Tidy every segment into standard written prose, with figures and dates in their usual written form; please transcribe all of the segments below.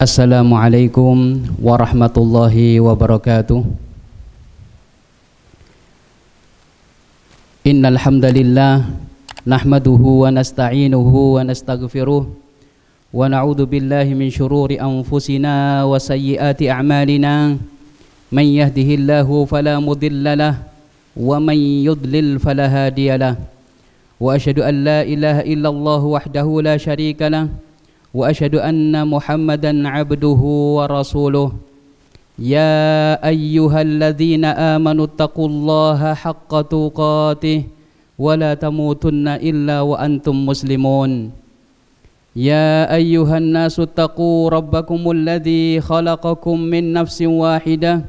Assalamualaikum warahmatullahi wabarakatuh. Innal hamdalillah nahmaduhu wa nasta'inuhu wa nastaghfiruh wa na'udzu billahi min shururi anfusina wa sayyiati a'malina. Man yahdihillahu fala mudilla lahu wa man yudlil fala hadiya lahu. Wa asyhadu an la ilaha illallah wahdahu la syarika lahu wa asyhadu anna Muhammadan abduhu wa rasuluh. Ya ayyuhalladzina amanu taqullaha haqqa tuqatih wa la tamutunna illa wa antum muslimun. Ya ayyuhan nasu taqu rabbakumul ladzi khalaqakum min nafsin wahidah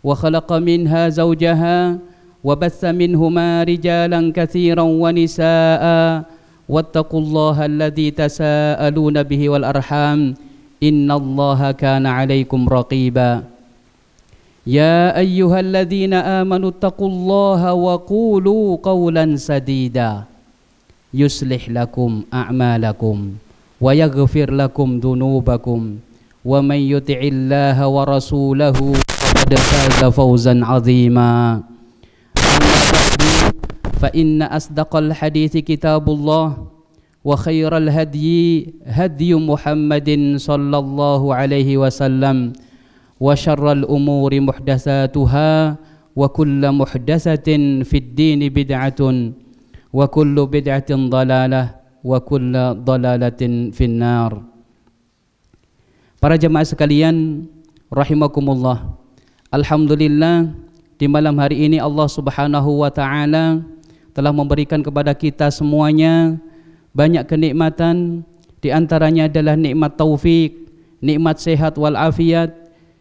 wa khalaqa minha zawjaha wa batha minhuma rijalan katsiran wa nisaa'a wattaqullaha alladzi tasaaluna bihi wal arham innallaha kana 'alaikum raqiba. Ya ayyuhalladzina amanu taqullaha wa qulu qawlan sadida yuslih lakum a'malakum wa yaghfir lakum dhunubakum wa man yuti'illaha wa rasulahu faqad faza fawzan 'azima. فإن أصدق الحديث كتاب الله وخير الهدي هدي محمد صلى الله عليه وسلم وشر الأمور محدثاتها وكل محدثة في الدين بدعة وكل بدعة ضلالة وكل ضلالة في النار. Para jemaah sekalian rahimakumullah, alhamdulillah di malam hari ini Allah Subhanahu wa taala telah memberikan kepada kita semuanya banyak kenikmatan. Di antaranya adalah nikmat taufik, nikmat sehat wal afiat,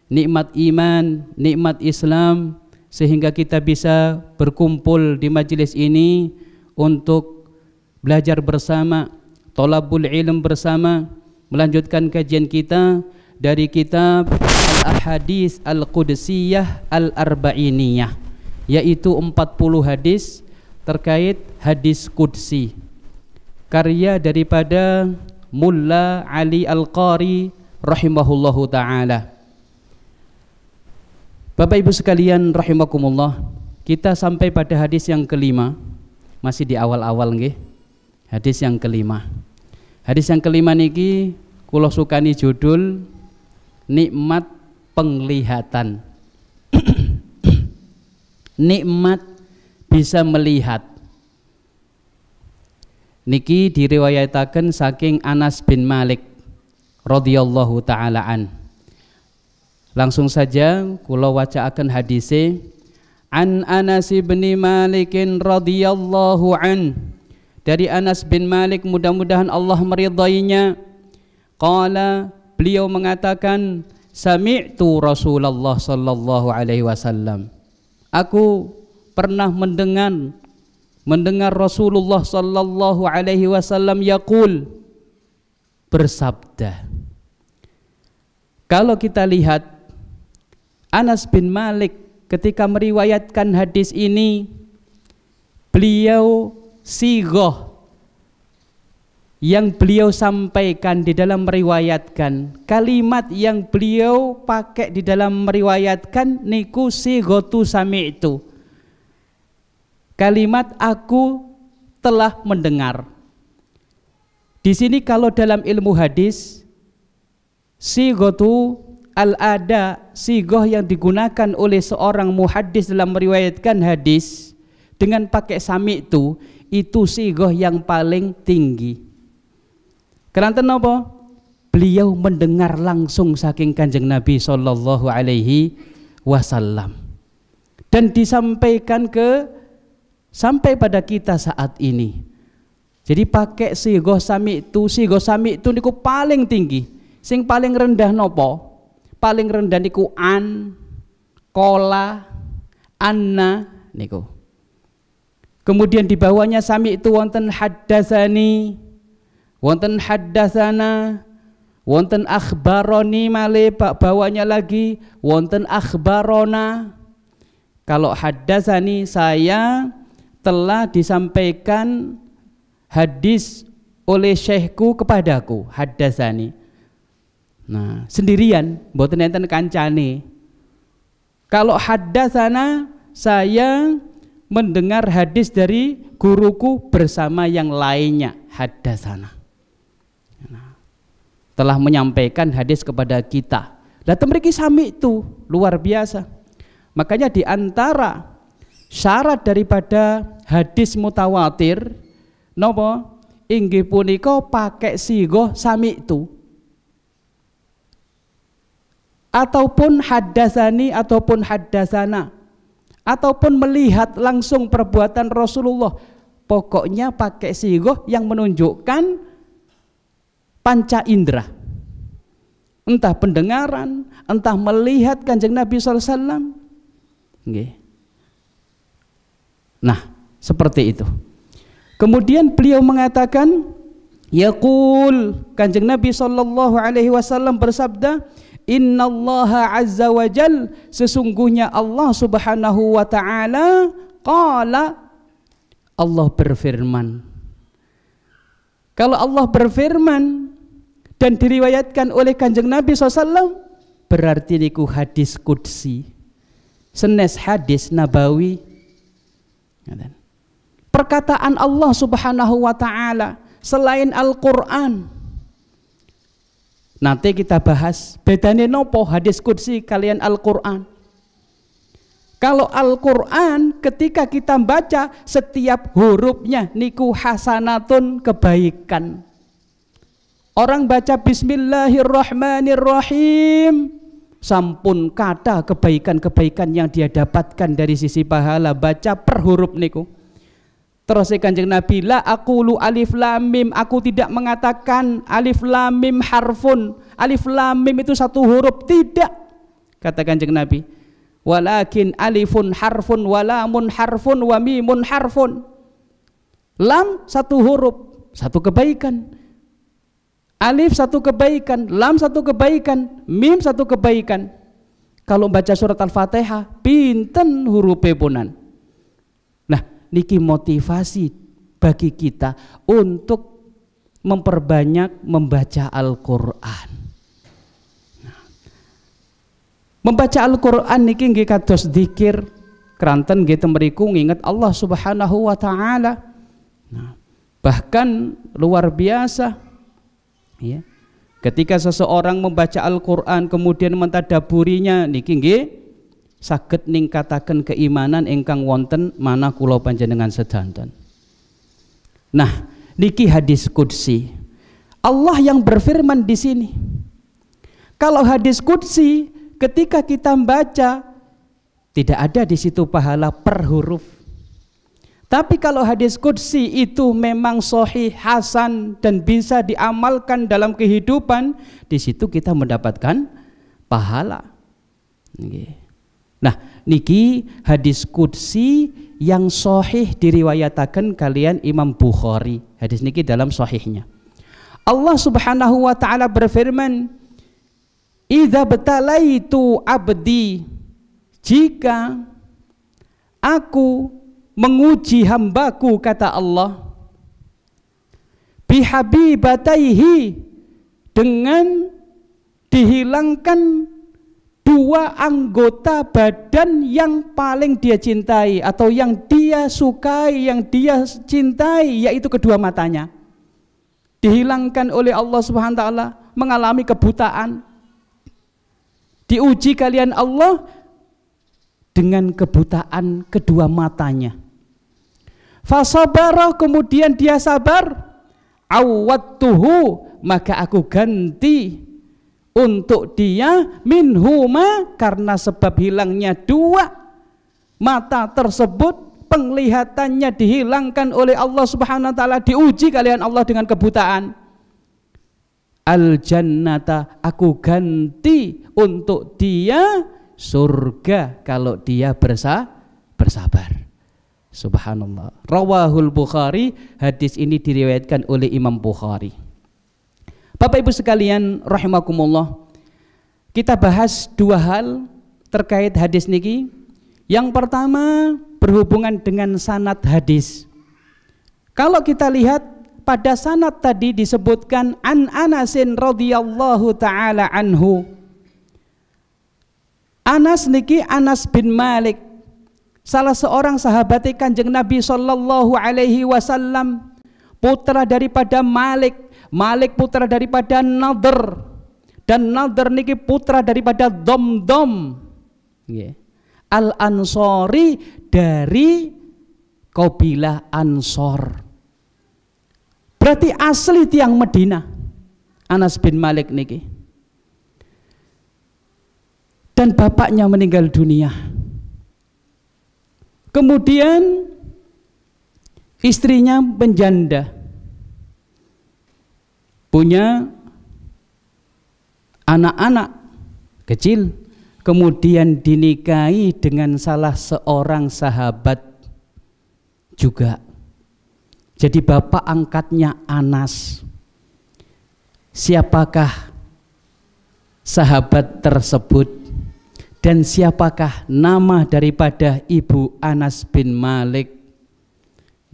nikmat iman, nikmat Islam, sehingga kita bisa berkumpul di majelis ini untuk belajar bersama, thalabul ilm bersama, melanjutkan kajian kita dari kitab Al-Ahadits Al-Qudsiyah Al-Arba'iniyah, yaitu 40 hadis terkait hadis qudsi, karya daripada Mulla Ali Al-Qari rahimahullahu ta'ala. Bapak Ibu sekalian rahimakumullah, kita sampai pada hadis yang kelima, masih di awal-awal nggih. Hadis yang kelima. Hadis yang kelima niki kula sukani judul nikmat penglihatan. Nikmat bisa melihat. Niki diriwayataken saking Anas bin Malik radhiyallahu taala an. Langsung saja kula wacaaken hadise. An Anas bin Malik radhiyallahu an. Dari Anas bin Malik, mudah-mudahan Allah meridainya. Qala, beliau mengatakan, sami'tu Rasulullah sallallahu alaihi wasallam. Aku pernah mendengar Rasulullah sallallahu alaihi wasallam yaqul, bersabda. Kalau kita lihat Anas bin Malik ketika meriwayatkan hadis ini, beliau sighah yang beliau sampaikan di dalam meriwayatkan, kalimat yang beliau pakai di dalam meriwayatkan niku sighatu sami'tu. Kalimat aku telah mendengar. Di sini kalau dalam ilmu hadis, sighatu al-ada, sighah yang digunakan oleh seorang muhaddis dalam meriwayatkan hadis dengan pakai sami'tu, itu sighah yang paling tinggi. Karena apa? Beliau mendengar langsung saking Kanjeng Nabi sallallahu alaihi wasallam dan disampaikan sampai pada kita saat ini. Jadi pakai sighah sami'tu niku paling tinggi. Sing paling rendah nopo? Paling rendah niku an, kola, anna niku. Kemudian di bawahnya sami'tu wonten haddatsani, wonten haddatsana, wonten akhbaroni, male bawahnya lagi wonten akhbarona. Kalau haddatsani, saya telah disampaikan hadis oleh syekhku kepadaku, haddatsani. Nah, sendirian, mboten enten kancane. Kalau haddatsana, saya mendengar hadis dari guruku bersama yang lainnya, haddatsana. Nah, telah menyampaikan hadis kepada kita. Lah mriki sami itu luar biasa. Makanya di antara syarat daripada hadis mutawatir napa? Inggih punika pakai sighah sami itu. Ataupun haddatsani ataupun haddatsana. Ataupun melihat langsung perbuatan Rasulullah. Pokoknya pakai sighah yang menunjukkan panca indera. Entah pendengaran, entah melihat Kanjeng Nabi SAW. Nah, seperti itu. Kemudian beliau mengatakan, yaqul, Kanjeng Nabi SAW bersabda, innallaha azza wa jal, sesungguhnya Allah subhanahu wa ta'ala, qala, Allah berfirman. Kalau Allah berfirman dan diriwayatkan oleh Kanjeng Nabi SAW, berarti niku hadis qudsi, senes hadis nabawi. Perkataan Allah subhanahu wa ta'ala selain Al-Quran. Nanti kita bahas bedane nopo hadis qudsi kalian Al-Quran. Kalau Al-Quran ketika kita baca setiap hurufnya niku hasanatun, kebaikan. Orang baca Bismillahirrahmanirrahim, sampun kata kebaikan-kebaikan yang dia dapatkan dari sisi pahala baca per huruf niku. Terus Kanjeng Nabi, la aqulu alif lam mim, aku tidak mengatakan alif lam mim harfun, alif lam mim itu satu huruf, tidak, kata Kanjeng Nabi. Walakin alifun harfun, walamun harfun, wa mimun harfun. Lam satu huruf, satu kebaikan. Alif satu kebaikan, lam satu kebaikan, mim satu kebaikan. Kalau baca surat Al-Fatihah, pinten hurufe punan. Nah, niki motivasi bagi kita untuk memperbanyak membaca Al-Qur'an. Nah, membaca Al-Qur'an niki nggih kados zikir, kranten nggih temriku nginget Allah Subhanahu wa taala. Nah, bahkan luar biasa. Ya. Ketika seseorang membaca Al-Qur'an kemudian mentadaburinya niki nggih saged ningkataken keimanan ingkang wonten mana kula panjenengan sedanten. Nah, niki hadis qudsi. Allah yang berfirman di sini. Kalau hadis qudsi ketika kita baca tidak ada di situ pahala per huruf. Tapi kalau hadis qudsi itu memang sahih, hasan dan bisa diamalkan dalam kehidupan, di situ kita mendapatkan pahala. Nah, niki hadis qudsi yang sahih diriwayataken kalian Imam Bukhari. Hadis niki dalam sahihnya. Allah Subhanahu wa taala berfirman, "Idza batalaitu abdi," jika aku menguji hambaku, kata Allah, bihabibataihi, dengan dihilangkan dua anggota badan yang paling dia cintai atau yang dia sukai, yang dia cintai, yaitu kedua matanya. Dihilangkan oleh Allah Subhanahu wa taala, mengalami kebutaan. Diuji kalian Allah dengan kebutaan kedua matanya. Fasabara, kemudian dia sabar, awattuhu, maka aku ganti untuk dia minhuma, karena sebab hilangnya dua mata tersebut, penglihatannya dihilangkan oleh Allah Subhanahu wa taala, diuji kalian Allah dengan kebutaan. Al jannata, aku ganti untuk dia surga kalau dia bersabar. Subhanallah. Rawahul Bukhari, hadis ini diriwayatkan oleh Imam Bukhari. Bapak Ibu sekalian rahimakumullah, kita bahas dua hal terkait hadis niki. Yang pertama berhubungan dengan sanad hadis. Kalau kita lihat pada sanad tadi disebutkan an Anasin radhiyallahu taala anhu. Anas niki Anas bin Malik, salah seorang sahabat Kanjeng Nabi sallallahu alaihi wasallam, putra daripada Malik, Malik putra daripada Nadr, dan Nadr niki putra daripada Domdom. Al-Ansori dari kabilah Ansor. Berarti asli tiang Medina Anas bin Malik niki. Dan bapaknya meninggal dunia. Kemudian istrinya penjanda, punya anak-anak kecil, kemudian dinikahi dengan salah seorang sahabat juga. Jadi bapak angkatnya Anas. Siapakah sahabat tersebut? Dan siapakah nama daripada ibu Anas bin Malik?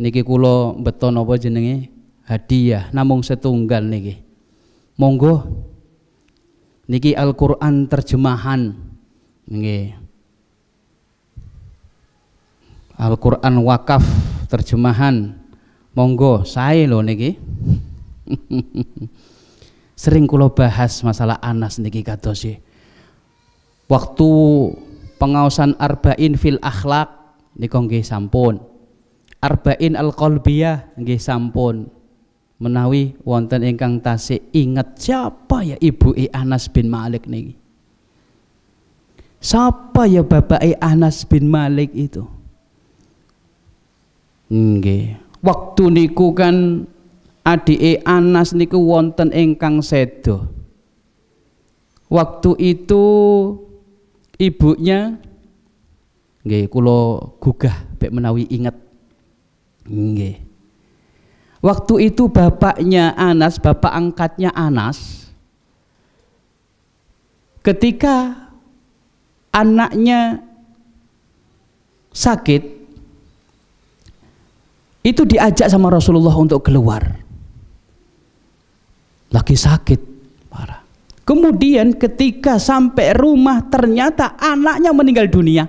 Niki kula beton apa jenenge? Hadiah namung setunggal niki. Monggo niki Al-Qur'an terjemahan nggih. Al-Qur'an wakaf terjemahan. Monggo sae lho niki. Sering kula bahas masalah Anas niki kados e. Waktu pengaosan arba'in fil akhlak niku nggih sampun. Arba'in al-qalbiyah nggih sampun. Menawi wonten ingkang tasih inget siapa ya ibu Anas bin Malik niki. Siapa ya bapak Anas bin Malik itu? Nggih. Waktu niku kan adik Anas niku wonten ingkang sedo. Waktu itu ibunya nggih kula gugah bek menawi inget. Nggih. Waktu itu bapaknya Anas, bapak angkatnya Anas, ketika anaknya sakit, itu diajak sama Rasulullah untuk keluar. Lagi sakit parah. Kemudian ketika sampai rumah ternyata anaknya meninggal dunia.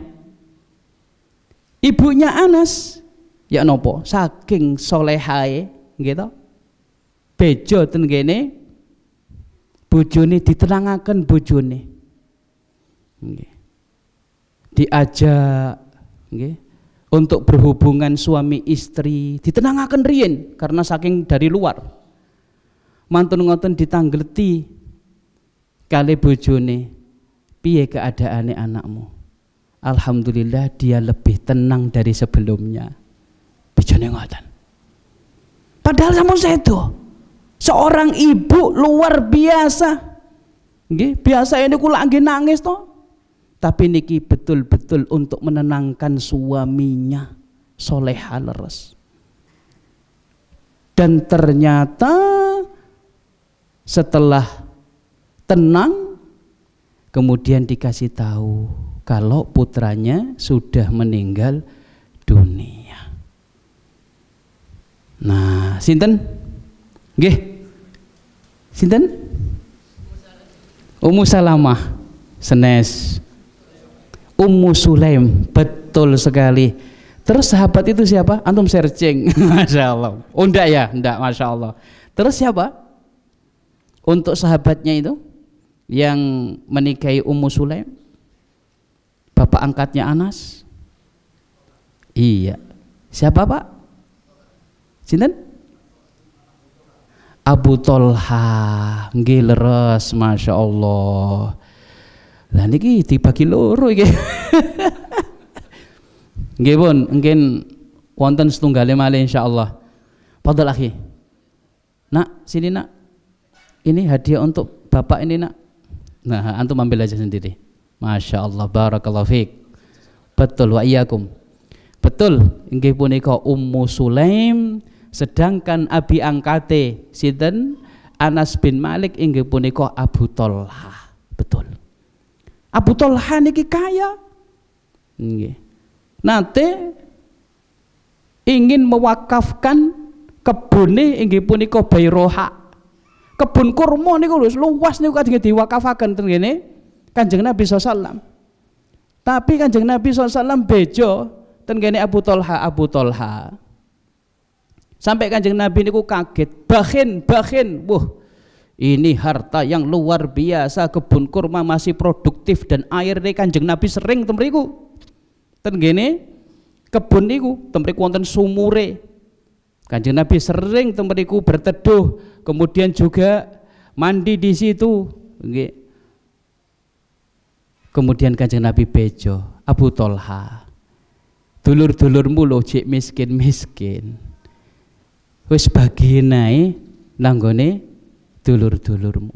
Ibunya Anas ya nopo saking solehai gitu. Bejo ten kene bojone ditenangaken bojone. Nggih. Diajak nggih untuk berhubungan suami istri, ditenangaken riyen karena saking dari luar. Mantun ngoten ditanggleti kali bojone, piye keadaane anakmu? Alhamdulillah dia lebih tenang dari sebelumnya. Bojone ngoten. Padahal sampun sedo. Seorang ibu luar biasa. Nggih, biasa ini kula nggih nangis to. Tapi niki betul-betul untuk menenangkan suaminya, solehah leres. Dan ternyata setelah tenang, kemudian dikasih tahu kalau putranya sudah meninggal dunia. Nah, sinten? Nggih. Sinten? Ummu Salamah. Senes. Ummu Sulaim, betul sekali. Terus sahabat itu siapa? Antum searching. Masya Allah. Oh enggak ya? Enggak, Masya Allah. Terus siapa? Untuk sahabatnya itu yang menikahi Ummu Sulaim, bapak angkatnya Anas. Iya. Siapa Pak? Sinten? Abu Tolha. Nggih leres, Masya Allah. Lah niki dibagi loro iki. Nggih pun, mungkin wonten setunggale malih insyaallah. Fadhil akhi. Nak, sini nak. Ini hadiah untuk bapak ini nak. Nah, antum ambil aja sendiri. Masya Allah, barakallahu fiik. Betul, wa iyyakum. Betul, inggih punika Ummu Sulaim, sedangkan abi angkate sinten Anas bin Malik inggih punika Abu Tolha. Betul. Abu Tolha niki kaya. Nggih. Nate ingin mewakafkan kebune inggih punika Bairoha. Kebun kurma niku lho luas niku kadang diwakafaken ten ngene Kanjeng Nabi SAW. Tapi Kanjeng Nabi SAW bejo ten ngene Abu Tolha. Sampai Kanjeng Nabi niku kaget, bahin, wah ini harta yang luar biasa, kebun kurma masih produktif dan airnya Kanjeng Nabi sering temriku. Ten ngene kebun niku temriku wonten sumure. Kanjeng Nabi sering temriku berteduh, kemudian juga mandi di situ. Nggih. Kemudian Kanjeng Nabi bejo, Abu Tolha, dulur-dulurmu lho cek miskin. Wis bagi nae nanggone dulur-dulurmu.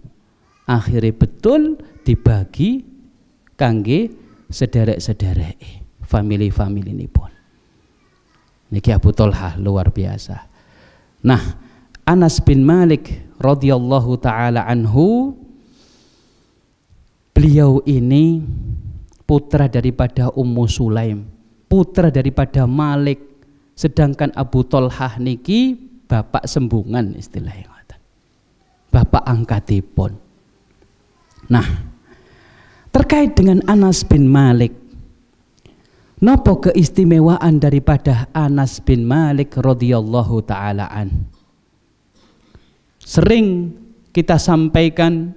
Akhirnya betul dibagi kangge sederek-sederek famili ini pun. Niki Abu Tolha luar biasa. Nah, Anas bin Malik radhiyallahu taala anhu, beliau ini putra daripada Ummu Sulaim, putra daripada Malik, sedangkan Abu Tolha niki bapak sembungan istilahnya, bapak angkatipun. Nah, terkait dengan Anas bin Malik, napa keistimewaan daripada Anas bin Malik radhiyallahu taala an? Sering kita sampaikan,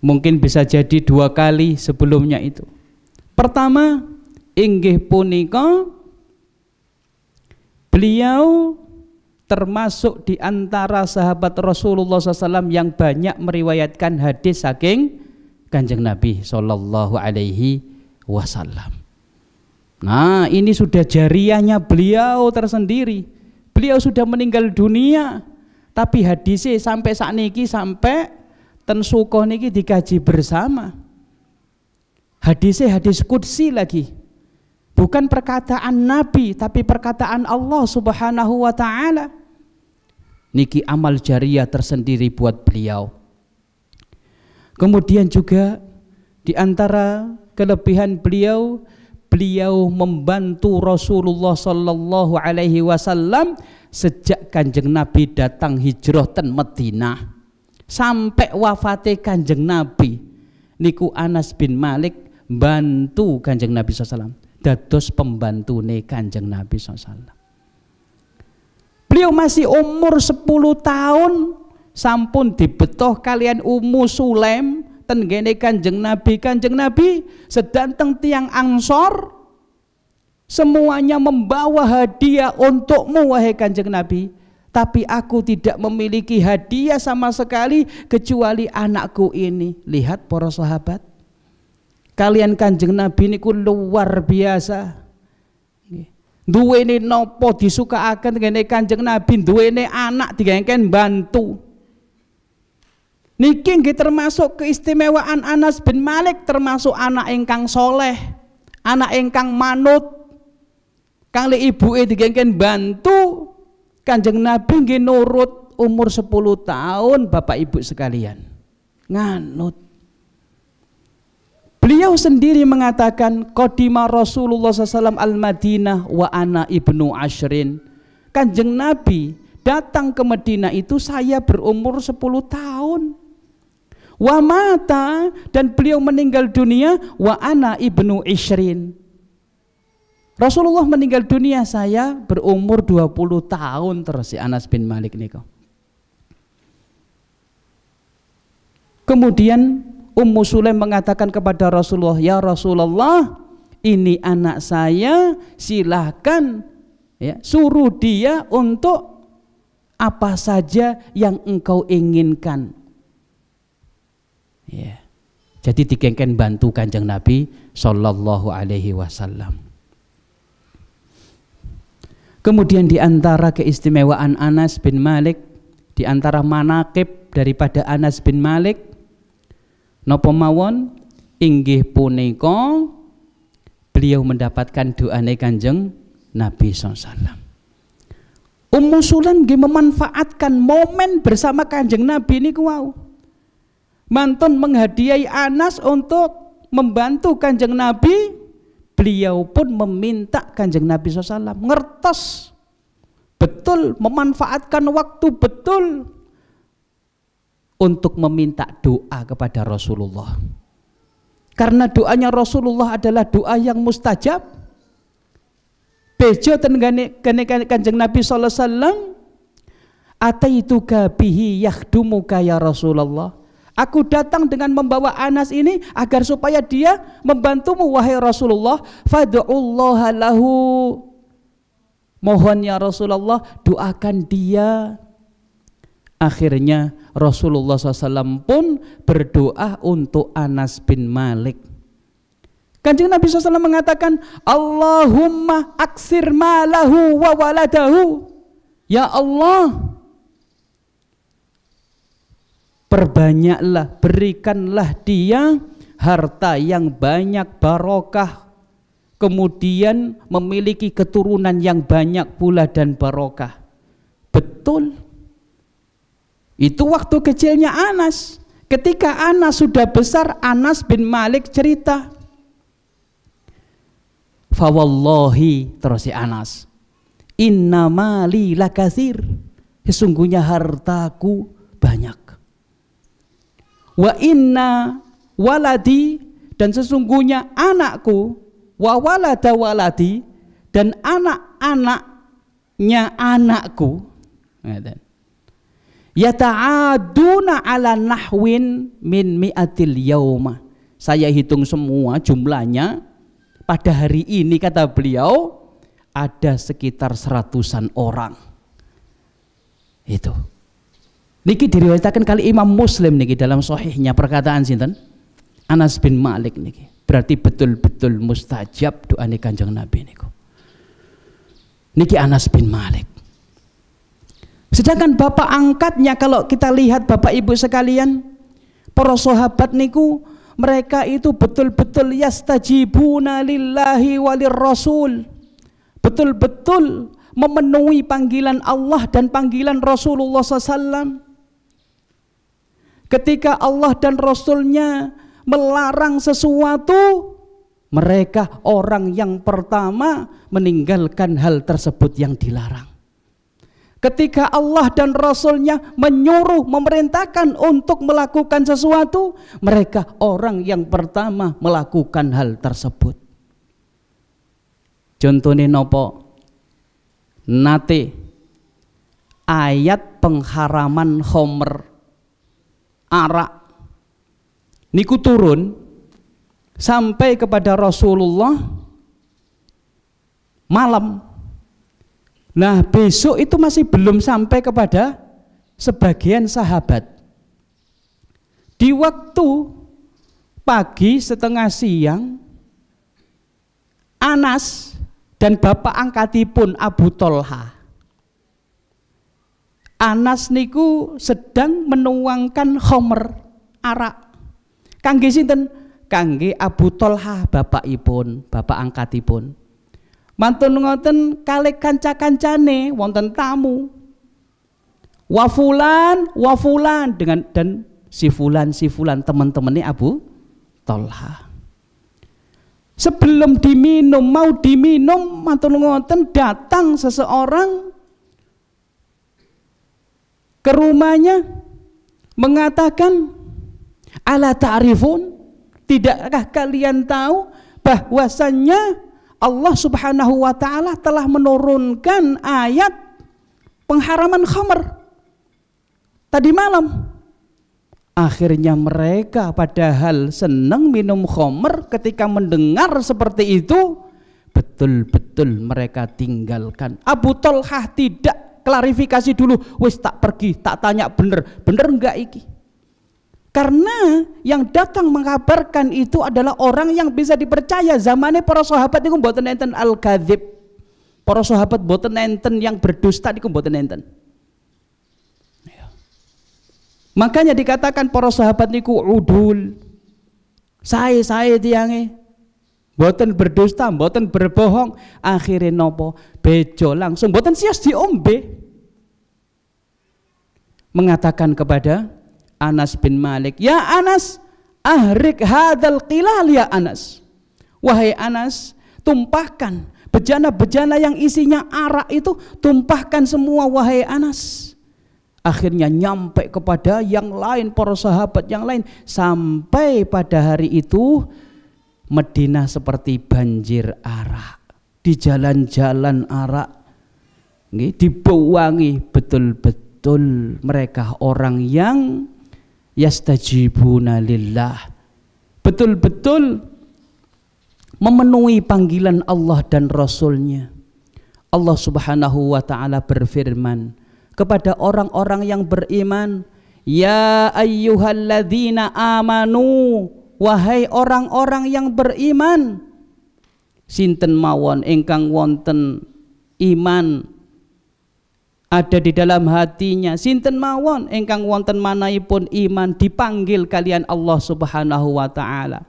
mungkin bisa jadi 2 kali sebelumnya itu. Pertama, inggih punika beliau termasuk di antara sahabat Rasulullah SAW yang banyak meriwayatkan hadis saking Kanjeng Nabi Sallallahu Alaihi Wasallam. Nah, ini sudah jariahnya beliau tersendiri. Beliau sudah meninggal dunia, tapi hadisnya sampai saat niki, sampai ten sukoh niki dikaji bersama. Hadisnya hadis qudsi lagi, bukan perkataan Nabi, tapi perkataan Allah Subhanahu wa Ta'ala. Niki amal jariah tersendiri buat beliau. Kemudian juga di antara kelebihan beliau, beliau membantu Rasulullah Sallallahu Alaihi Wasallam sejak Kanjeng Nabi datang hijrah ten Madinah sampai wafatnya Kanjeng Nabi. Niku Anas bin Malik bantu Kanjeng Nabi SAW, dados pembantune Kanjeng Nabi SAW. Beliau masih umur 10 tahun sampun dibetoh kalian Ummu Sulaim ten gene Kanjeng Nabi sedanteng tiang Ansor, semuanya membawa hadiah untukmu wahai Kanjeng Nabi, tapi aku tidak memiliki hadiah sama sekali kecuali anakku ini. Lihat para sahabat, kalian Kanjeng Nabi niku luar biasa. Duwene nopo disukaaken ngene Kanjeng Nabi, duwene anak digengken bantu. Niki nggih termasuk keistimewaan Anas bin Malik, termasuk anak ingkang soleh, anak ingkang manut, kang le ibuke digengken bantu. Kanjeng Nabi nggih nurut umur 10 tahun Bapak Ibu sekalian. Nganut. Beliau sendiri mengatakan qadima Rasulullah SAW al-Madinah wa ana ibnu ashrin. Kanjeng Nabi datang ke Madinah itu saya berumur 10 tahun. Wa mata, dan beliau meninggal dunia wa ana ibnu ishrin. Rasulullah meninggal dunia saya berumur 20 tahun terus si Anas bin Malik niku. Kemudian Ummu Sulaim mengatakan kepada Rasulullah, ya Rasulullah, ini anak saya, silahkan ya, suruh dia untuk apa saja yang engkau inginkan. Ya. Jadi digengken bantu Kanjeng Nabi Sallallahu Alaihi Wasallam. Kemudian di antara keistimewaan Anas bin Malik, di antara manaqib daripada Anas bin Malik, napa mawon inggih punika beliau mendapatkan doane Kanjeng Nabi SAW. Ummu Sulaim nggih memanfaatkan momen bersama Kanjeng Nabi niku wau. Mantun menghadiahi Anas untuk membantu Kanjeng Nabi. Beliau pun meminta Kanjeng Nabi SAW ngertos betul memanfaatkan waktu betul untuk meminta doa kepada Rasulullah. Karena doanya Rasulullah adalah doa yang mustajab. Bejo tenggane Kanjeng Nabi sallallahu alaihi wasallam, ataituka bihi yakhdumuka ya Rasulullah. Aku datang dengan membawa Anas ini agar supaya dia membantumu wahai Rasulullah. Fad'ullaha lahu. Mohon ya Rasulullah, doakan dia. Akhirnya Rasulullah SAW pun berdoa untuk Anas bin Malik. Kanjeng Nabi SAW mengatakan, Allahumma aksir malahu wa waladahu. Ya Allah, perbanyaklah, berikanlah dia harta yang banyak barokah, kemudian memiliki keturunan yang banyak pula dan barokah. Betul. Itu waktu kecilnya Anas. Ketika Anas sudah besar, Anas bin Malik cerita, fawallahi, terus si Anas, inna mali lakatsir, sesungguhnya hartaku banyak. Wa inna waladi, dan sesungguhnya anakku, wa walada waladi, dan anak-anaknya anakku, yata'aduna ala nahwin min mi'atil yauma. Saya hitung semua jumlahnya pada hari ini, kata beliau, ada sekitar 100-an orang. Itu niki diriwayatkan kali Imam Muslim niki dalam sahihnya, perkataan sinten? Anas bin Malik niki. Berarti betul-betul mustajab doa Kanjeng Nabi niku. Niki Anas bin Malik. Sedangkan bapak angkatnya, kalau kita lihat Bapak Ibu sekalian, para sahabat niku, mereka itu betul-betul yastajibuna lillahi walir rasul. Betul-betul memenuhi panggilan Allah dan panggilan Rasulullah SAW. Ketika Allah dan Rasulnya melarang sesuatu, mereka orang yang pertama meninggalkan hal tersebut yang dilarang. Ketika Allah dan Rasulnya menyuruh, memerintahkan untuk melakukan sesuatu, mereka orang yang pertama melakukan hal tersebut. Contohnya nopo? Nate ayat pengharaman khamr, arak niku turun sampai kepada Rasulullah malam. Nah, besok itu masih belum sampai kepada sebagian sahabat. Di waktu pagi setengah siang, Anas dan bapak angkatipun Abu Tolha, Anas niku sedang menuangkan khamr, arak. Kangge sinten? Kangge Abu Tolha bapakipun, bapak angkatipun. Mantun ngoten kalih kanca-kancane wonten tamu. Wafulan dengan dan si fulan teman-temannya Abu Tolha. Sebelum mau diminum mantun ngoten datang seseorang ke rumahnya mengatakan, ala ta'rifun, tidakkah kalian tahu bahwasannya Allah Subhanahu wa ta'ala telah menurunkan ayat pengharaman khamr tadi malam. Akhirnya mereka padahal senang minum khamr, ketika mendengar seperti itu betul-betul mereka tinggalkan. Abu Tolhah tidak klarifikasi dulu, wis tak pergi, tak tanya bener enggak iki. Karena yang datang mengabarkan itu adalah orang yang bisa dipercaya. Zamannya para sahabat itu mboten enten al-kadzib. Para sahabat mboten enten yang berdusta niku mboten enten. Makanya dikatakan para sahabat niku udul. Saya tiange mboten berdusta, mboten berbohong. Akhirnya nopo? Bejo langsung mboten sias diombe. Mengatakan kepada Anas bin Malik, ya Anas, ahrik hadal qilal ya Anas. Wahai Anas, tumpahkan. Bejana-bejana yang isinya arak itu tumpahkan semua wahai Anas. Akhirnya nyampe kepada yang lain, para sahabat yang lain. Sampai pada hari itu Madinah seperti banjir arak. Di jalan-jalan arak dibuangi, betul-betul mereka orang yang yastajibuna lillah, betul-betul memenuhi panggilan Allah dan Rasulnya. Allah Subhanahu wa ta'ala berfirman kepada orang-orang yang beriman, ya ayyuhalladzina amanu, wahai orang-orang yang beriman, sinten mawon ingkang wonten iman ada di dalam hatinya, sinten mawon ingkang wonten manahipun iman, dipanggil kalian Allah Subhanahu wa ta'ala,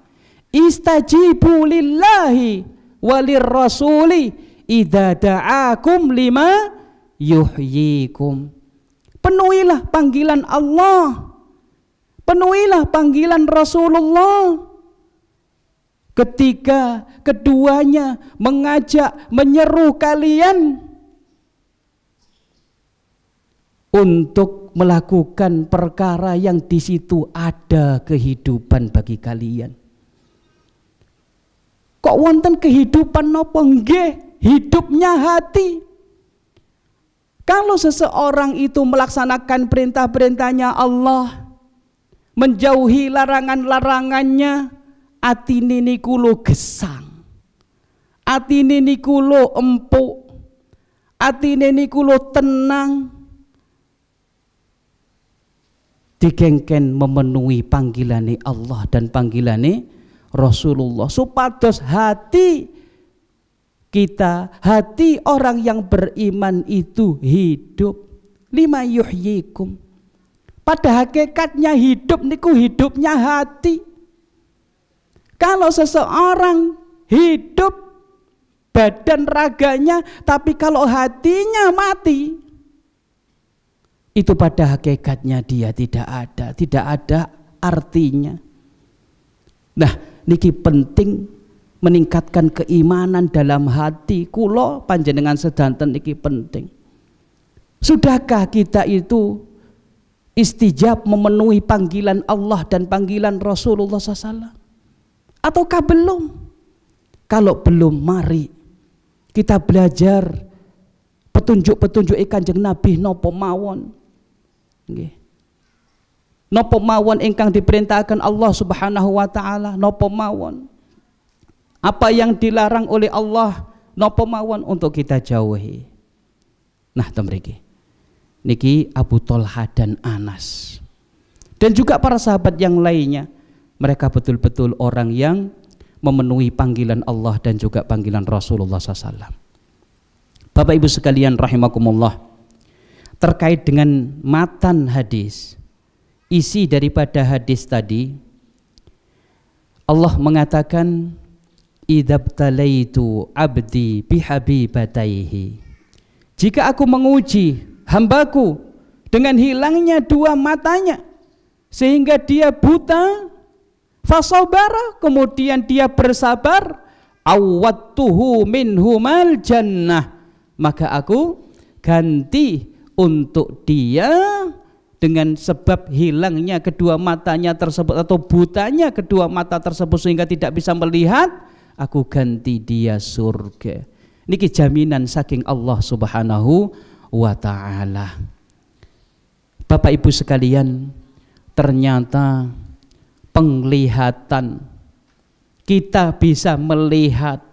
istajibu lillahi walir rasuli idza da'akum lima yuhyikum. Penuhilah panggilan Allah, penuhilah panggilan Rasulullah ketika keduanya mengajak, menyeru kalian untuk melakukan perkara yang di situ ada kehidupan bagi kalian. Kok wonten kehidupan napa nggih? Hidupnya hati. Kalau seseorang itu melaksanakan perintah-perintahnya Allah, menjauhi larangan-larangannya, atine niku lo gesang, atine niku lo empuk, atine niku lo tenang, digengken memenuhi panggilane Allah dan panggilane Rasulullah, supados hati kita, hati orang yang beriman itu hidup. Lima yuhyikum, pada hakikatnya hidup niku hidupnya hati. Kalau seseorang hidup badan raganya, tapi kalau hatinya mati, itu pada hakikatnya dia tidak ada artinya. Nah, niki penting meningkatkan keimanan dalam hati kula panjenengan sedanten niki penting. Sudahkah kita itu istijab memenuhi panggilan Allah dan panggilan Rasulullah SAW? Ataukah belum? Kalau belum, mari kita belajar petunjuk-petunjuk Kanjeng Nabi nopo mawon. Nggih. Nopo mawon ingkang diperintahkan Allah Subhanahu wa ta'ala, nopo mawon. Apa yang dilarang oleh Allah, nopo mawon untuk kita jauhi. Nah, temriki niki Abu Thalha dan Anas dan juga para sahabat yang lainnya, mereka betul-betul orang yang memenuhi panggilan Allah dan juga panggilan Rasulullah SAW. Bapak Ibu sekalian rahimakumullah, terkait dengan matan hadis, isi daripada hadis tadi, Allah mengatakan idzabtalaitu abdi bihabibataihi, jika aku menguji hambaku dengan hilangnya dua matanya sehingga dia buta, fasabara, kemudian dia bersabar, awwattuhu minhumal jannah, maka aku ganti untuk dia dengan sebab hilangnya kedua matanya tersebut atau butanya kedua mata tersebut sehingga tidak bisa melihat, aku ganti dia surga. Niki jaminan saking Allah Subhanahu wa ta'ala. Bapak Ibu sekalian, ternyata penglihatan, kita bisa melihat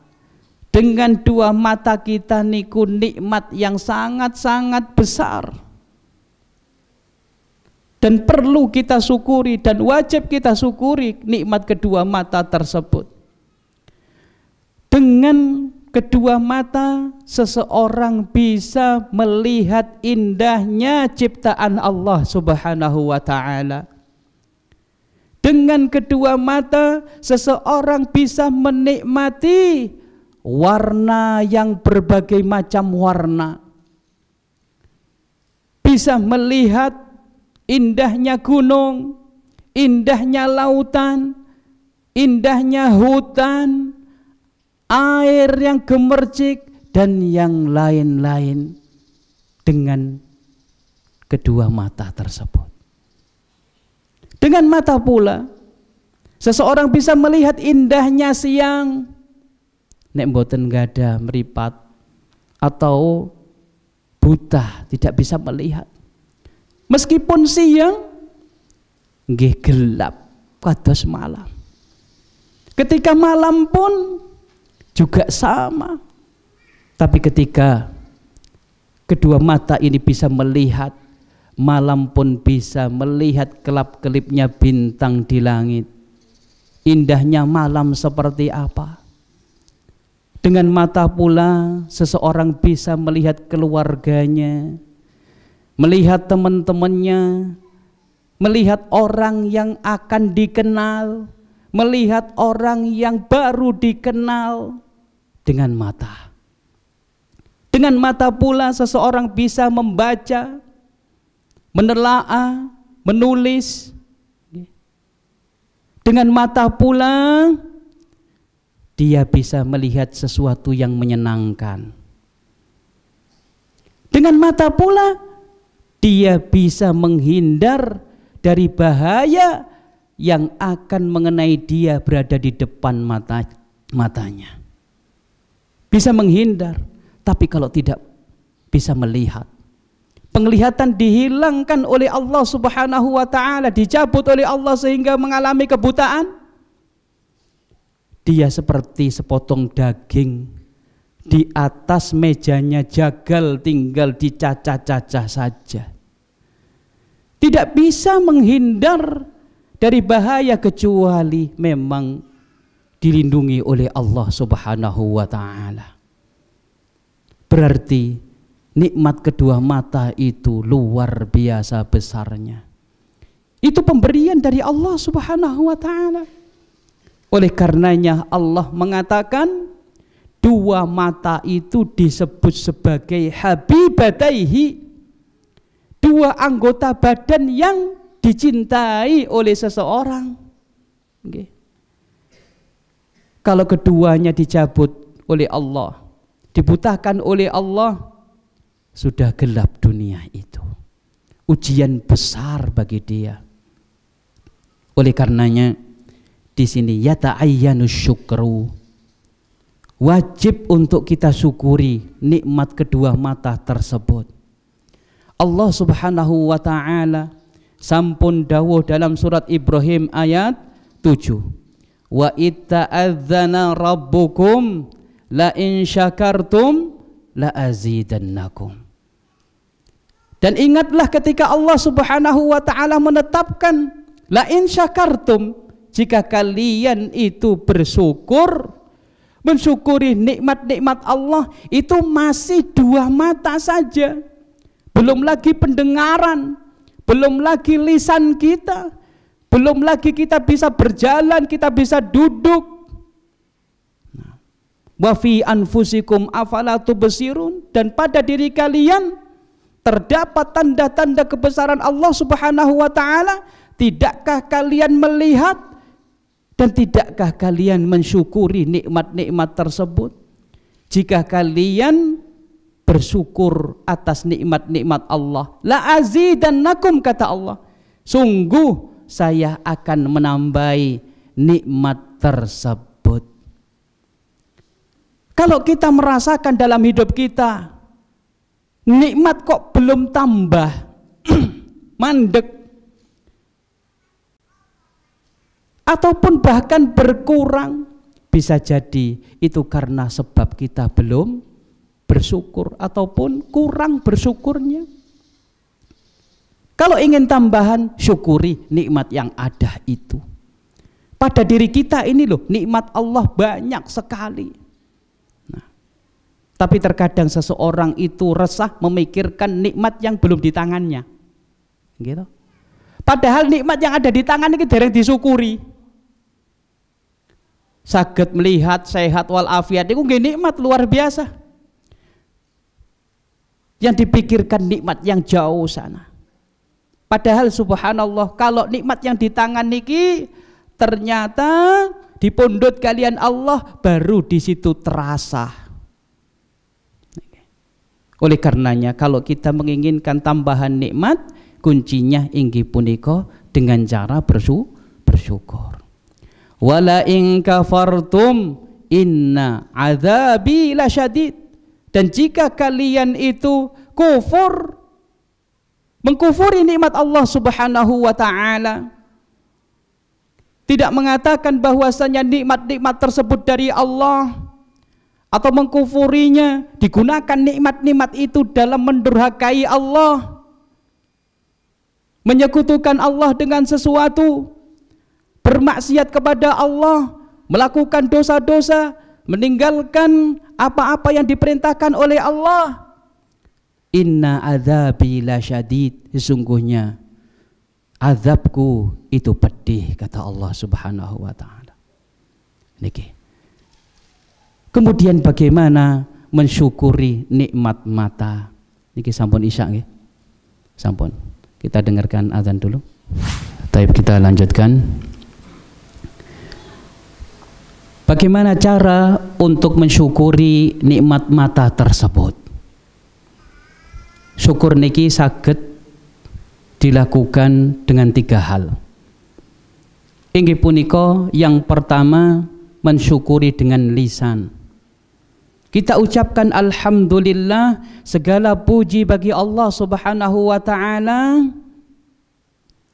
dengan dua mata kita niku nikmat yang sangat-sangat besar dan perlu kita syukuri dan wajib kita syukuri nikmat kedua mata tersebut. Dengan kedua mata seseorang bisa melihat indahnya ciptaan Allah Subhanahu wa ta'ala. Dengan kedua mata seseorang bisa menikmati warna yang berbagai macam warna, bisa melihat indahnya gunung, indahnya lautan, indahnya hutan, air yang gemercik, dan yang lain-lain dengan kedua mata tersebut. Dengan mata pula seseorang bisa melihat indahnya siang, nek mboten gada meripat atau buta tidak bisa melihat. Meskipun siang nggih gelap kados malam. Ketika malam pun juga sama. Tapi ketika kedua mata ini bisa melihat, malam pun bisa melihat kelap-kelipnya bintang di langit. Indahnya malam seperti apa? Dengan mata pula seseorang bisa melihat keluarganya, melihat teman-temannya, melihat orang yang akan dikenal, melihat orang yang baru dikenal dengan mata. Dengan mata pula seseorang bisa membaca, menelaah, menulis. Dengan mata pula dia bisa melihat sesuatu yang menyenangkan. Dengan mata pula dia bisa menghindar dari bahaya yang akan mengenai dia berada di depan matanya. Bisa menghindar, tapi kalau tidak bisa melihat, penglihatan dihilangkan oleh Allah Subhanahu wa ta'ala, dicabut oleh Allah sehingga mengalami kebutaan. Dia seperti sepotong daging di atas mejanya jagal, tinggal dicacah-cacah saja. Tidak bisa menghindar dari bahaya kecuali memang dilindungi oleh Allah Subhanahu wa ta'ala. Berarti nikmat kedua mata itu luar biasa besarnya. Itu pemberian dari Allah Subhanahu wa ta'ala. Oleh karenanya Allah mengatakan dua mata itu disebut sebagai habibataihi, dua anggota badan yang dicintai oleh seseorang. Okay. Kalau keduanya dicabut oleh Allah, dibutakan oleh Allah, sudah gelap dunia itu. Ujian besar bagi dia. Oleh karenanya di sini yata'ayyanu syukru, wajib untuk kita syukuri nikmat kedua mata tersebut. Allah Subhanahu wa ta'ala sampun dawuh dalam surat Ibrahim ayat 7. Wa itta'adzana rabbukum la in syakartum la azidannakum. Dan ingatlah ketika Allah Subhanahu wa ta'ala menetapkan la in syakartum, jika kalian itu bersyukur, mensyukuri nikmat-nikmat Allah, itu masih dua mata saja. Belum lagi pendengaran, belum lagi lisan kita, belum lagi kita bisa berjalan, kita bisa duduk. Wa fi anfusikum afala tubsirun, dan pada diri kalian terdapat tanda-tanda kebesaran Allah Subhanahu wa ta'ala. Tidakkah kalian melihat dan tidakkah kalian mensyukuri nikmat-nikmat tersebut? Jika kalian bersyukur atas nikmat-nikmat Allah, la azidannakum, kata Allah, sungguh saya akan menambahi nikmat tersebut. Kalau kita merasakan dalam hidup kita nikmat kok belum tambah, mandek, ataupun bahkan berkurang, bisa jadi itu karena sebab kita belum bersyukur ataupun kurang bersyukurnya. Kalau ingin tambahan, syukuri nikmat yang ada itu. Pada diri kita ini loh, nikmat Allah banyak sekali. Nah, tapi terkadang seseorang itu resah memikirkan nikmat yang belum di tangannya, gitu. Padahal nikmat yang ada di tangan ini dereng disyukuri. Saged melihat sehat walafiat itu nggih nikmat luar biasa. Yang dipikirkan nikmat yang jauh sana. Padahal subhanallah, kalau nikmat yang di tangan niki ternyata dipundhut kalian Allah, baru di situ terasa. Oleh karenanya kalau kita menginginkan tambahan nikmat, kuncinya inggih punika dengan cara bersyukur. Wala in kafartum inna adzabi lasyadid. Dan jika kalian itu kufur, mengkufuri nikmat Allah Subhanahu wa taala, tidak mengatakan bahwasanya nikmat-nikmat tersebut dari Allah, atau mengkufurinya, digunakan nikmat-nikmat itu dalam mendurhakai Allah, menyekutukan Allah dengan sesuatu, bermaksiat kepada Allah, melakukan dosa-dosa, meninggalkan apa-apa yang diperintahkan oleh Allah. Inna adzabi lasyadid, sesungguhnya azabku itu pedih, kata Allah Subhanahu wa taala. Niki. Kemudian bagaimana mensyukuri nikmat mata? Niki sampun isya nggih. Sampun. Kita dengarkan azan dulu. Baik, kita lanjutkan. Bagaimana cara untuk mensyukuri nikmat mata tersebut? Syukur niki saged dilakukan dengan 3 hal. Inggih punika, yang pertama mensyukuri dengan lisan. Kita ucapkan alhamdulillah, segala puji bagi Allah Subhanahu wa taala.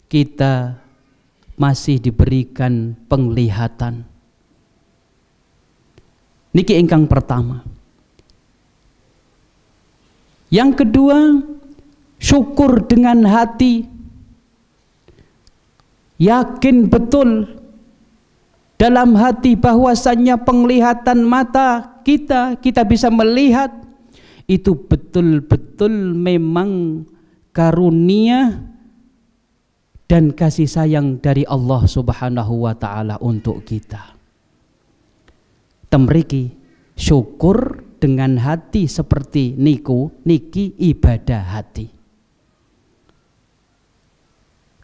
Kita masih diberikan penglihatan. Niki ingkang pertama. Yang kedua, syukur dengan hati. Yakin betul dalam hati bahwasannya penglihatan mata kita bisa melihat, itu betul-betul memang karunia dan kasih sayang dari Allah Subhanahu wa taala untuk kita. Temriki syukur dengan hati seperti niki ibadah hati.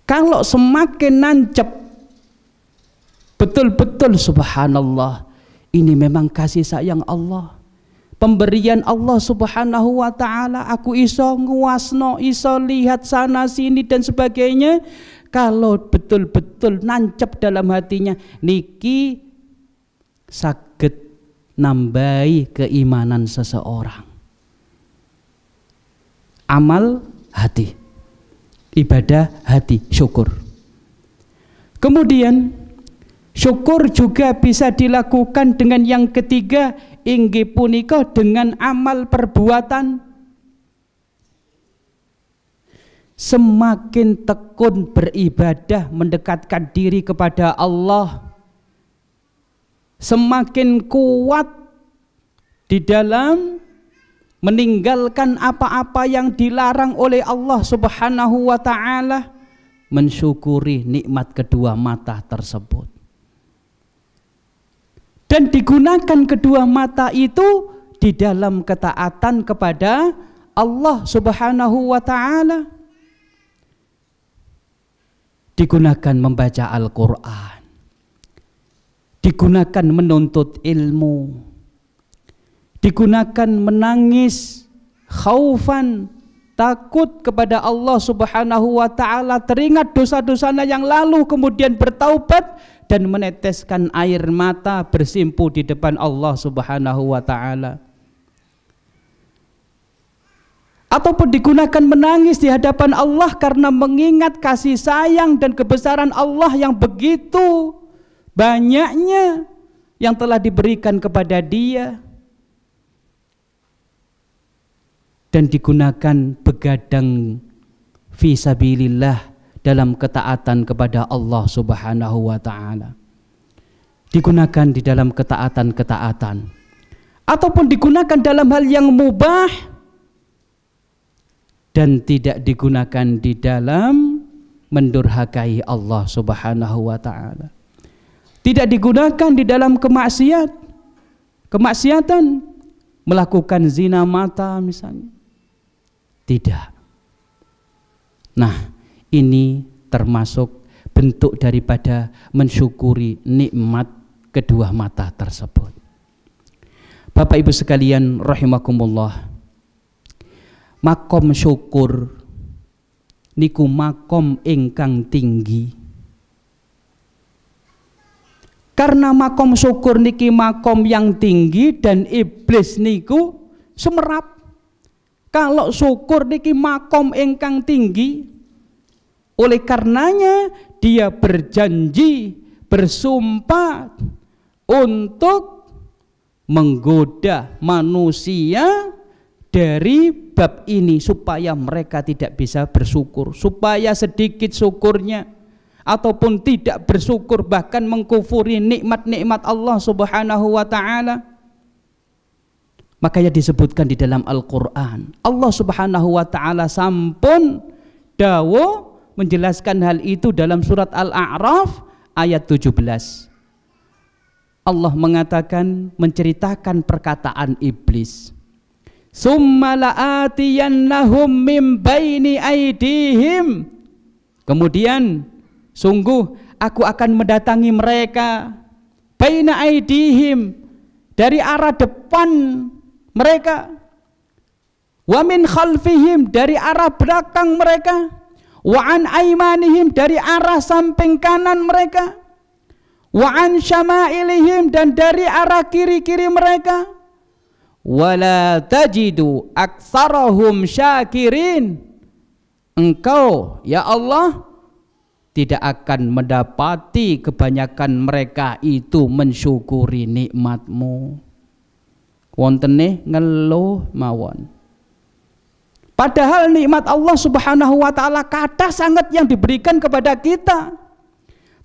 Kalau semakin nancep, betul-betul subhanallah, ini memang kasih sayang Allah, pemberian Allah Subhanahu wa taala. Aku iso nguasno, iso lihat sana sini dan sebagainya. Kalau betul-betul nancep dalam hatinya, niki saged nambahi keimanan seseorang. Amal hati, ibadah hati, syukur. Kemudian syukur juga bisa dilakukan dengan yang ketiga, inggih punika dengan amal perbuatan. Semakin tekun beribadah, mendekatkan diri kepada Allah, semakin kuat di dalam meninggalkan apa-apa yang dilarang oleh Allah Subhanahu wa taala, mensyukuri nikmat kedua mata tersebut. Dan digunakan kedua mata itu di dalam ketaatan kepada Allah Subhanahu wa taala. Digunakan membaca Al-Qur'an, digunakan menuntut ilmu, digunakan menangis khaufan, takut kepada Allah Subhanahu wa taala, teringat dosa-dosanya yang lalu, kemudian bertaubat dan meneteskan air mata bersimpu di depan Allah Subhanahu wa taala. Ataupun digunakan menangis di hadapan Allah karena mengingat kasih sayang dan kebesaran Allah yang begitu banyaknya yang telah diberikan kepada dia. Dan digunakan begadang fi sabilillah dalam ketaatan kepada Allah Subhanahu wa taala. Digunakan di dalam ketaatan-ketaatan, ataupun digunakan dalam hal yang mubah, dan tidak digunakan di dalam mendurhakai Allah Subhanahu wa taala. Tidak digunakan di dalam kemaksiatan, melakukan zina mata misalnya. Tidak. Nah, ini termasuk bentuk daripada mensyukuri nikmat kedua mata tersebut. Bapak Ibu sekalian rahimakumullah, makom syukur niku makom ingkang tinggi. Karena makom syukur niki makom yang tinggi dan iblis niku semerap. Kalau syukur niki makom ingkang tinggi, oleh karenanya dia berjanji, bersumpah untuk menggoda manusia dari bab ini supaya mereka tidak bisa bersyukur, supaya sedikit syukurnya ataupun tidak bersyukur, bahkan mengkufuri nikmat-nikmat Allah Subhanahu wa taala. Makanya disebutkan di dalam Al-Qur'an, Allah Subhanahu wa taala sampun dawuh menjelaskan hal itu dalam surat Al-A'raf ayat 17. Allah mengatakan, menceritakan perkataan iblis, summa la'atiyannahum min baini aidihim, kemudian sungguh aku akan mendatangi mereka, baina aidihim, dari arah depan mereka, wa min khalfihim, dari arah belakang mereka, wa an aimanihim, dari arah samping kanan mereka, wa an syama'ilihim, dan dari arah kiri-kiri mereka, wala tajidu aktsarahum syakirin, engkau ya Allah tidak akan mendapati kebanyakan mereka itu mensyukuri nikmatmu. Wontene ngeluh mawon. Padahal nikmat Allah Subhanahu wa taala kathah sangat yang diberikan kepada kita.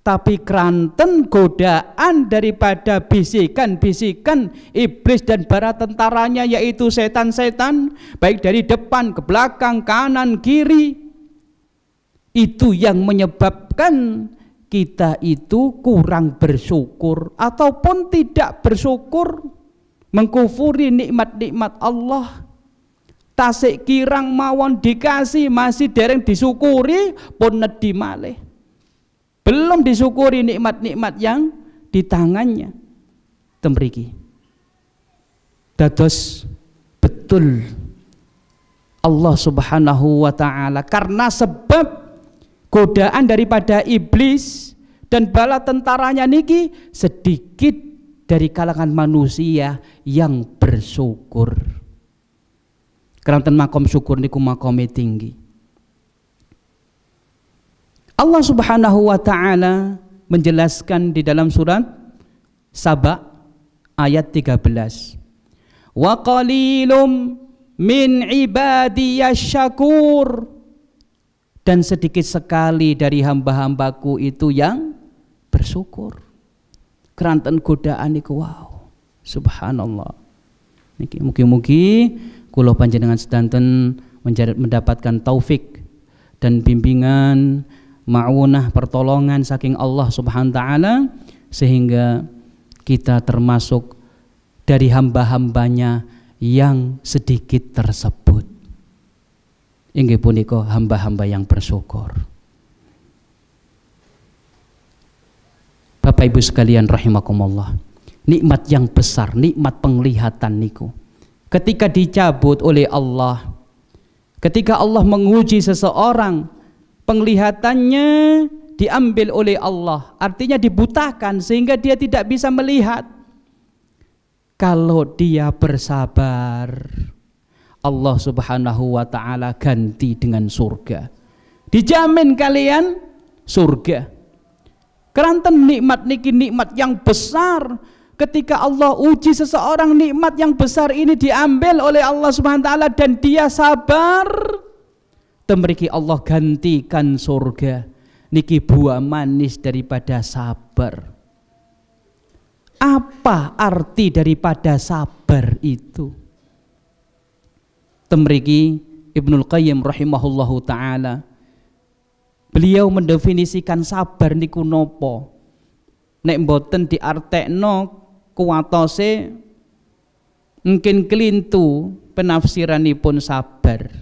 Tapi keranten godaan daripada bisikan-bisikan iblis dan bala tentaranya, yaitu setan-setan, baik dari depan ke belakang, kanan, kiri, itu yang menyebabkan kita itu kurang bersyukur ataupun tidak bersyukur, mengkufuri nikmat-nikmat Allah. Tasik kirang mawon dikasih masih dereng disyukuri pun nedhi malih. Belum disyukuri nikmat-nikmat yang di tangannya. Temriki dados betul Allah Subhanahu wa taala, karena sebab godaan daripada iblis dan bala tentaranya niki, sedikit dari kalangan manusia yang bersyukur. Keranten makom syukur niku makome tinggi. Allah Subhanahu wa taala menjelaskan di dalam surat Saba ayat 13. Wa qalilum min ibadiyasy syakur, dan sedikit sekali dari hamba-hambaku itu yang bersyukur. Keranten godaan niku wow, subhanallah. Niki mugi-mugi kula panjenengan sedanten mendapatkan taufik dan bimbingan, ma'unah, pertolongan saking Allah Subhanahu wa taala, sehingga kita termasuk dari hamba-hambanya yang sedikit tersebut. Inggih punika hamba-hamba yang bersyukur. Bapak Ibu sekalian rahimakumullah, nikmat yang besar, nikmat penglihatan niku, ketika dicabut oleh Allah, ketika Allah menguji seseorang, penglihatannya diambil oleh Allah, artinya dibutakan sehingga dia tidak bisa melihat. Kalau dia bersabar, Allah Subhanahu wa taala ganti dengan surga. Dijamin kalian surga. Keranten nikmat niki nikmat yang besar. Ketika Allah uji seseorang, nikmat yang besar ini diambil oleh Allah Subhanahu wa taala dan dia sabar, temriki Allah gantikan surga. Niki buah manis daripada sabar. Apa arti daripada sabar itu? Temriki Ibnul Qayyim rahimahullahu ta'ala, beliau mendefinisikan sabar niku nopo. Nek mboten diartekno kuwatose mungkin kelintu penafsiranipun sabar.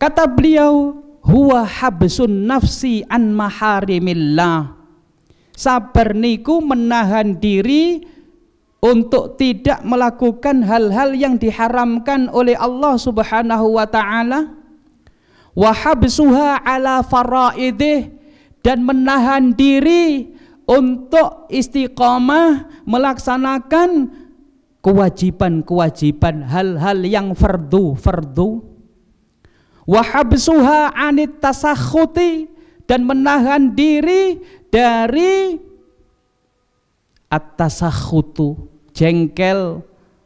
Kata beliau, huwa habsun nafsi an maharimillah. Sabar niku menahan diri untuk tidak melakukan hal-hal yang diharamkan oleh Allah Subhanahu wa taala. Wa habsuha ala faraidih, dan menahan diri untuk istiqamah melaksanakan kewajiban-kewajiban, hal-hal yang fardu. Wa habsuha anit tasakhuti, dan menahan diri dari at-tasakhutu, jengkel,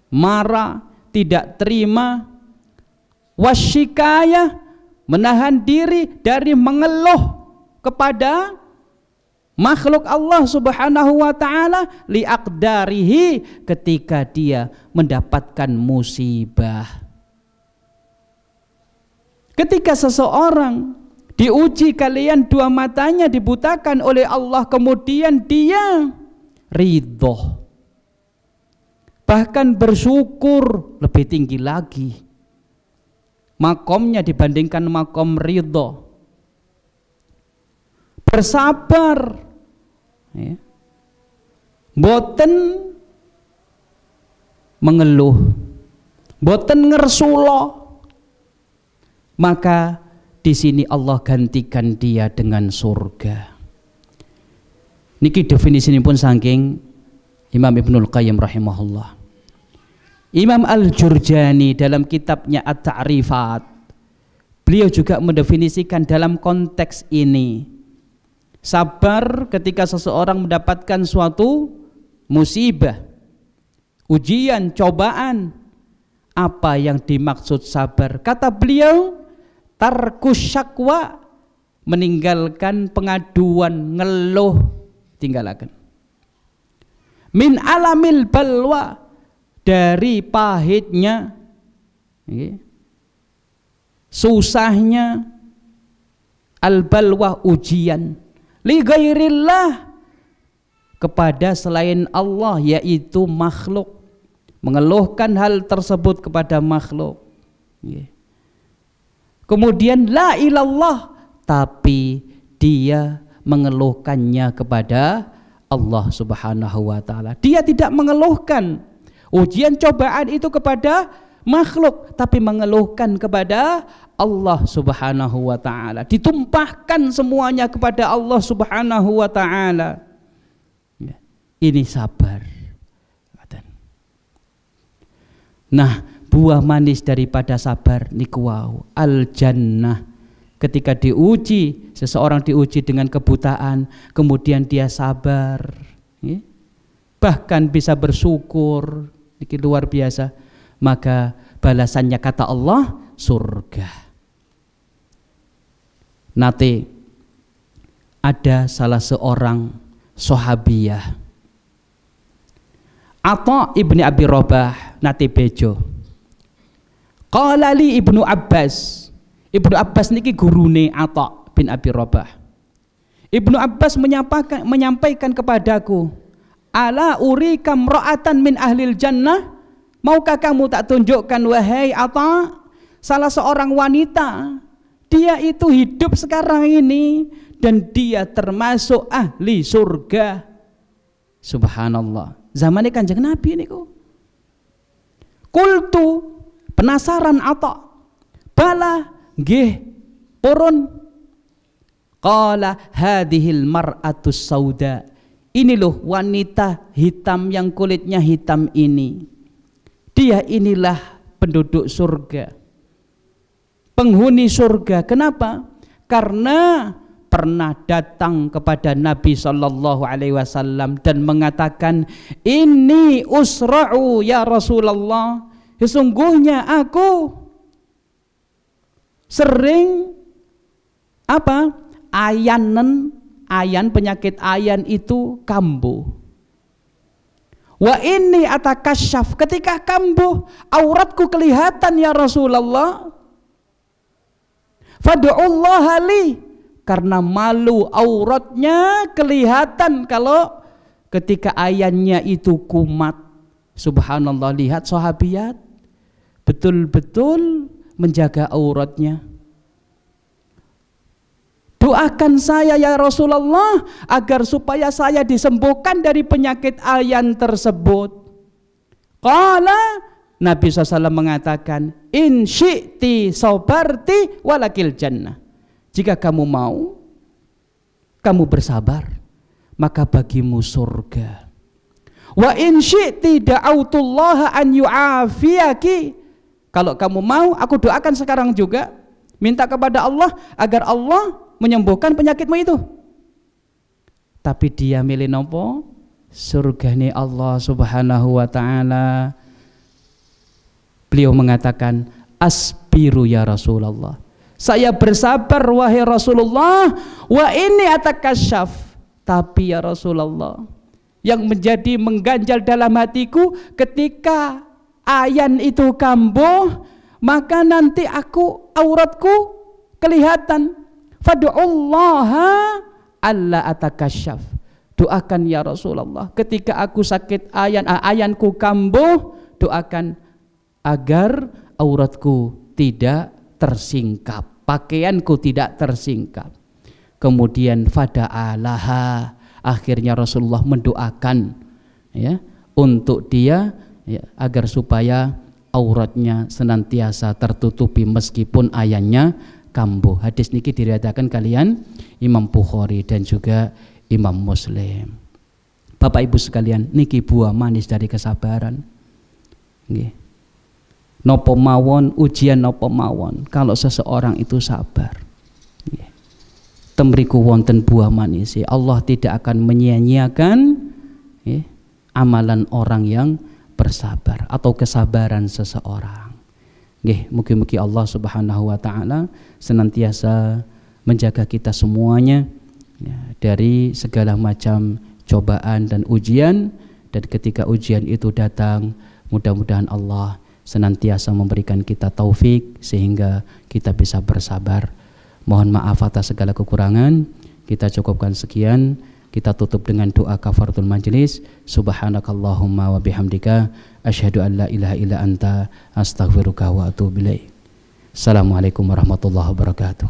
marah, tidak terima. Wasyikayah, menahan diri dari mengeluh kepada makhluk Allah Subhanahu wa taala liaqdarihi, ketika dia mendapatkan musibah. Ketika seseorang diuji, kalian dua matanya dibutakan oleh Allah, kemudian dia ridho, bahkan bersyukur, lebih tinggi lagi makomnya dibandingkan makom ridho. Bersabar, ya. Boten mengeluh, boten ngersulo, maka di sini Allah gantikan dia dengan surga. Niki definisi ini pun saking Imam Ibnul Qayyim rahimahullah. Imam Al-Jurjani dalam kitabnya At-Ta'rifat, beliau juga mendefinisikan dalam konteks ini, sabar ketika seseorang mendapatkan suatu musibah, ujian, cobaan. Apa yang dimaksud sabar? Kata beliau, tarkus syakwa, meninggalkan pengaduan, ngeluh, tinggalkan. Min alamil balwa, dari pahitnya, susahnya, al-balwa, ujian, li ghairillah, kepada selain Allah, yaitu makhluk, mengeluhkan hal tersebut kepada makhluk. Kemudian la ilallah, tapi dia mengeluhkannya kepada Allah Subhanahu wa taala. Dia tidak mengeluhkan ujian cobaan itu kepada makhluk, tapi mengeluhkan kepada Allah Subhanahu wa taala. Ditumpahkan semuanya kepada Allah Subhanahu wa taala. Ini sabar. Nah, buah manis daripada sabar niku wau al jannah. Ketika diuji, seseorang diuji dengan kebutaan, kemudian dia sabar, bahkan bisa bersyukur, ini luar biasa, maka balasannya kata Allah surga. Nanti ada salah seorang sahabiyah, Atha ibni Abi Rabah, nate bejo. Qala li Ibnu Abbas. Ibnu Abbas niki gurune Atha bin Abi Rabah. Ibnu Abbas menyampaikan kepadaku, ala urika mra'atan min ahlil jannah, maukah kamu tak tunjukkan wahai Atha salah seorang wanita, dia itu hidup sekarang ini dan dia termasuk ahli surga. Subhanallah, zamannya Kanjeng Nabi niku. Qultu, penasaran Atha, bala nggih purun. Qala hadhil mar'atus sauda, ini loh wanita hitam yang kulitnya hitam ini, dia inilah penduduk surga, penghuni surga. Kenapa? Karena pernah datang kepada Nabi Sallallahu Alaihi Wasallam dan mengatakan, ini usra'u ya Rasulullah, sesungguhnya aku sering ayan, penyakit ayan itu kambuh. Wa ini atakasyaf, ketika kambuh auratku kelihatan ya Rasulullah. Fad'ullaha li, karena malu auratnya kelihatan kalau ketika ayannya itu kumat. Subhanallah, lihat sahabiyat betul-betul menjaga auratnya. Doakan saya ya Rasulullah agar supaya saya disembuhkan dari penyakit ayan tersebut. Qala, Nabi SAW mengatakan, in syi'ti sabarti walakil jannah. Jika kamu mau, kamu bersabar, maka bagimu surga. Wa in syi'ti da'autullaha an yu'afiyaki. Kalau kamu mau, aku doakan sekarang juga, minta kepada Allah agar Allah menyembuhkan penyakitmu itu. Tapi dia milih nopo? Surgane Allah Subhanahu wa ta'ala. Beliau mengatakan, asbiru ya Rasulullah, saya bersabar wahai Rasulullah, wa ini atakasyaf. Tapi ya Rasulullah, yang menjadi mengganjal dalam hatiku ketika ayan itu kambuh, maka nanti auratku kelihatan. Fad'ullaha alla atakasyaf. Doakan ya Rasulullah, ketika aku sakit ayanku kambuh, doakan agar auratku tidak tersingkap, pakaianku tidak tersingkap. Kemudian fada'alaha, akhirnya Rasulullah mendoakan ya untuk dia ya, agar supaya auratnya senantiasa tertutupi meskipun ayannya kambuh. Hadis niki diriwayatkan kalian Imam Bukhari dan juga Imam Muslim. Bapak Ibu sekalian, niki buah manis dari kesabaran. Nggih. Nopo mawon, ujian nopo mawon, kalau seseorang itu sabar, temriku wonten buah manis. Allah tidak akan menyia-nyiakan amalan orang yang bersabar atau kesabaran seseorang. Mugi-mugi Allah Subhanahu wa ta'ala senantiasa menjaga kita semuanya dari segala macam cobaan dan ujian, dan ketika ujian itu datang, mudah-mudahan Allah senantiasa memberikan kita taufik sehingga kita bisa bersabar. Mohon maaf atas segala kekurangan. Kita cukupkan sekian. Kita tutup dengan doa kafaratul majlis. Subhanakallahumma wa bihamdika asyhadu an la ilaha illa anta astaghfiruka wa atubu ilaik. Assalamualaikum warahmatullahi wabarakatuh.